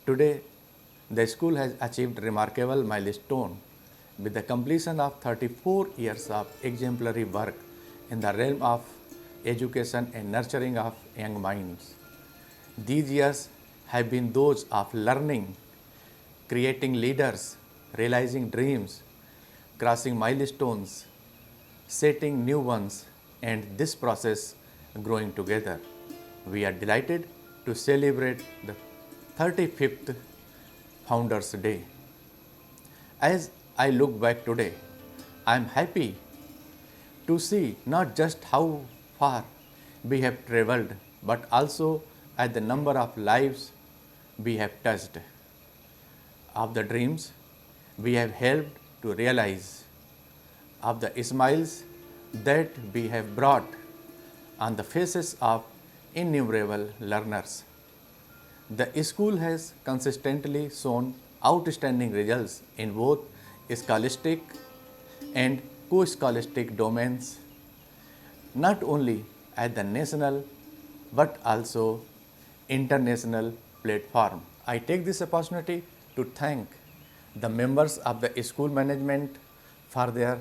Today, the school has achieved remarkable milestone with the completion of 34 years of exemplary work in the realm of education and nurturing of young minds. These years have been those of learning, creating leaders, realizing dreams, crossing milestones, setting new ones, and this process growing together. We are delighted to celebrate the 35th Founders Day. As I look back today, I am happy to see not just how far we have traveled, but also at the number of lives we have touched, of the dreams we have helped to realize, of the smiles that we have brought on the faces of innumerable learners. The school has consistently shown outstanding results in both scholastic and co-scholastic domains, not only at the national but also international platform. I take this opportunity to thank the members of the school management for their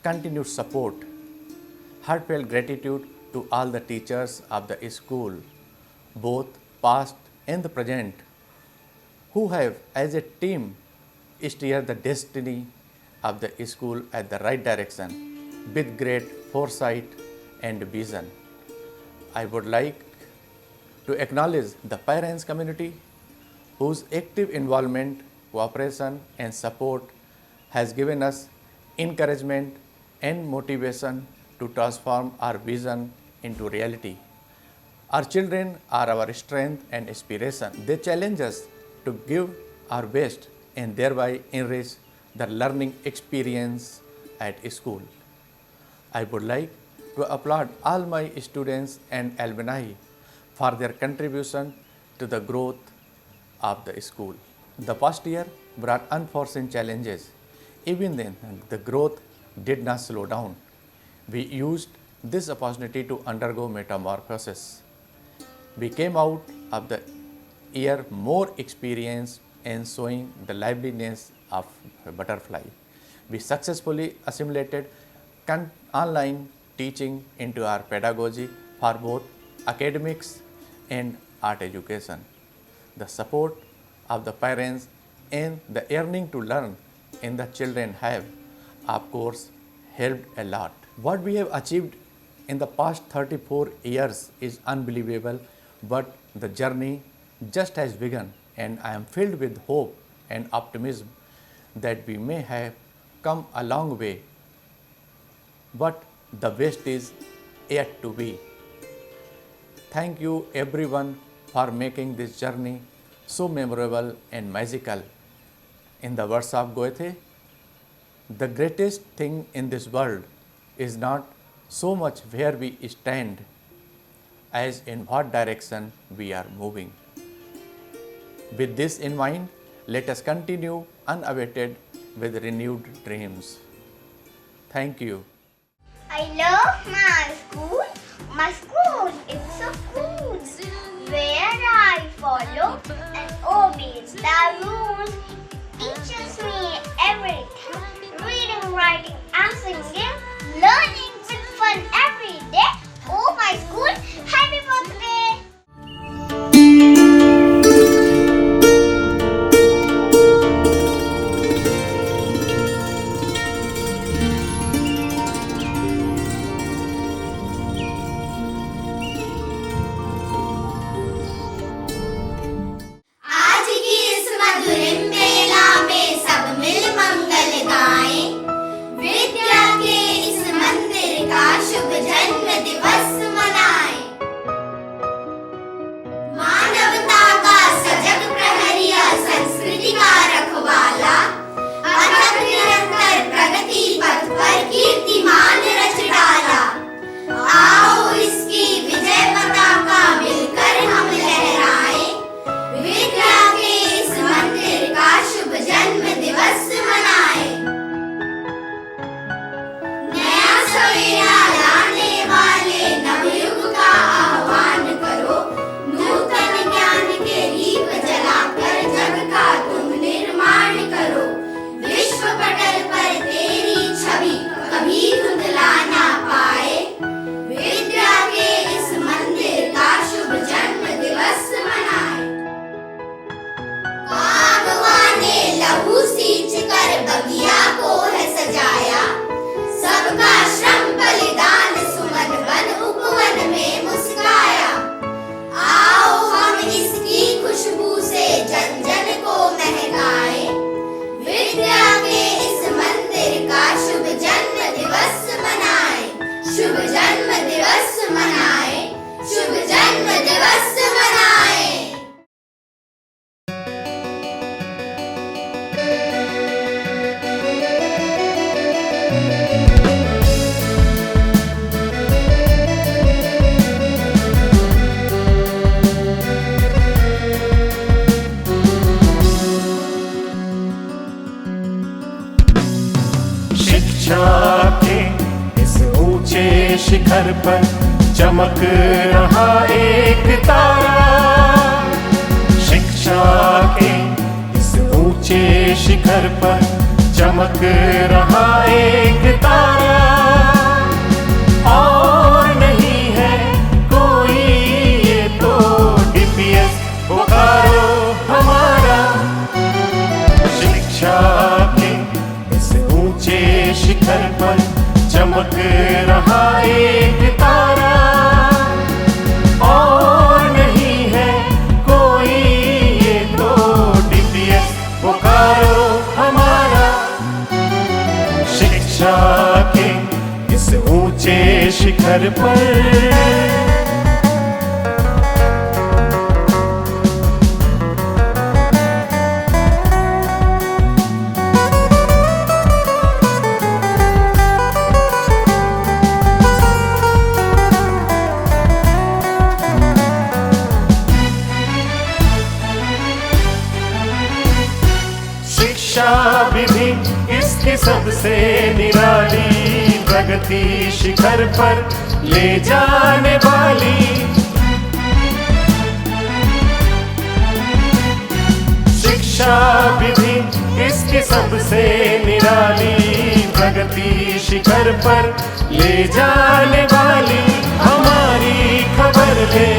continued support. Heartfelt gratitude to all the teachers of the school, both past and the present, who have as a team steered the destiny of the school at the right direction with great foresight and vision. I would like to acknowledge the parents community whose active involvement, cooperation and support has given us encouragement and motivation to transform our vision into reality. Our children are our strength and inspiration. They challenge us to give our best and thereby enrich the learning experience at school. I would like to applaud all my students and alumni for their contribution to the growth of the school. The past year brought unforeseen challenges. Even then, the growth did not slow down. We used this opportunity to undergo metamorphosis. We came out of the year more experienced and showing the liveliness of a butterfly. We successfully assimilated online teaching into our pedagogy for both academics and art education. The support of the parents and the yearning to learn in the children have, of course, helped a lot. What we have achieved in the past 34 years is unbelievable, but the journey just has begun, and I am filled with hope and optimism that we may have come a long way, but the best is yet to be. Thank you everyone for making this journey so memorable and magical. In the words of Goethe, the greatest thing in this world is not so much where we stand as in what direction we are moving. With this in mind, let us continue unabated with renewed dreams. Thank you. I love my school. My school is so cool. Where I follow and obey the rules. Teaches me everything. Reading, writing and singing. Learning with fun every day. Oh my school, happy birthday! आज की इस मधुर मेला में सब मिल मंगल गाएं। विद्या के इस मंदिर का शुभ जन्म दिवस मनाएं। मानवता का सजग प्रहरिया संस्कृति का रखवाला अथक निरंतर प्रगति पथ पर कीर्तिमान रच डाला। आओ इसकी विजय पताका मिलकर हम लहराएं। विद्या के इस मंदिर का शुभ जन्म दिवस मनाएं। नया सवेरा लाने वाले नवयुग का आह्वान करो। नूतन ज्ञान के दीप जलाकर शिक्षा के इस ऊंचे शिखर पर चमक रहा एक तारा। शिक्षा के इस ऊंचे शिखर पर चमक रहा एक तारा। और नहीं है कोई ये तो डीपीएस बोकारो हमारा। शिक्षा के इस ऊंचे शिखर पर चमक रहा एक तारा। और नहीं है कोई ये तो डीपीएस बोकारो हमारा। शिक्षा के इस ऊंचे शिखर पर शिक्षा विधि इसकी सबसे निराली प्रगति शिखर पर ले जाने वाली। शिक्षा विधि इसकी सबसे निराली प्रगति शिखर पर ले जाने वाली। हमारी खबर ले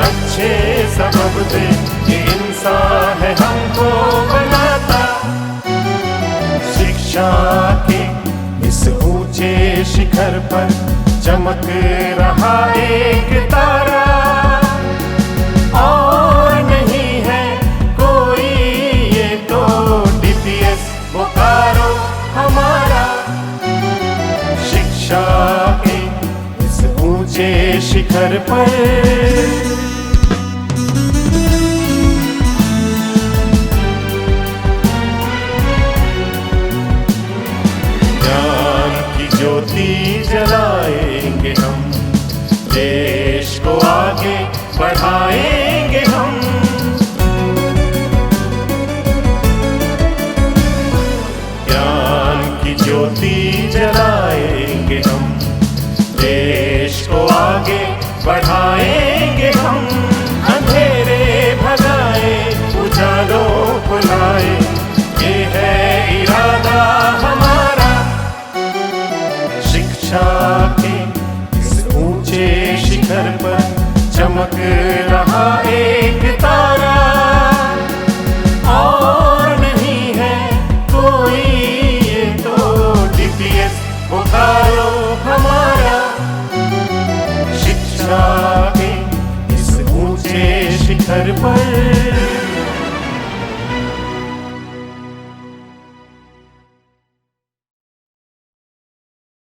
अच्छे सबब दे, ये इंसान है हमको बनाता। शिक्षा के इस ऊंचे शिखर पर चमक रहा एक तारा। और नहीं है कोई ये तो डीपीएस बोकारो हमारा। शिक्षा के इस ऊंचे शिखर पर ज्योति जलाएंगे हम, देश को आगे बढ़ाएंगे हम। ज्ञान की ज्योति जलाएंगे हम, देश को आगे बढ़ाएंगे हम। अंधेरे भगाए उजालों को लाए, ये है इरादा हमारा। शिक्षा के इस ऊंचे शिखर पर चमक रहा एक तारा। और नहीं है कोई ये तो डीपीएस बोकारो हमारा। शिक्षा के इस ऊंचे शिखर पर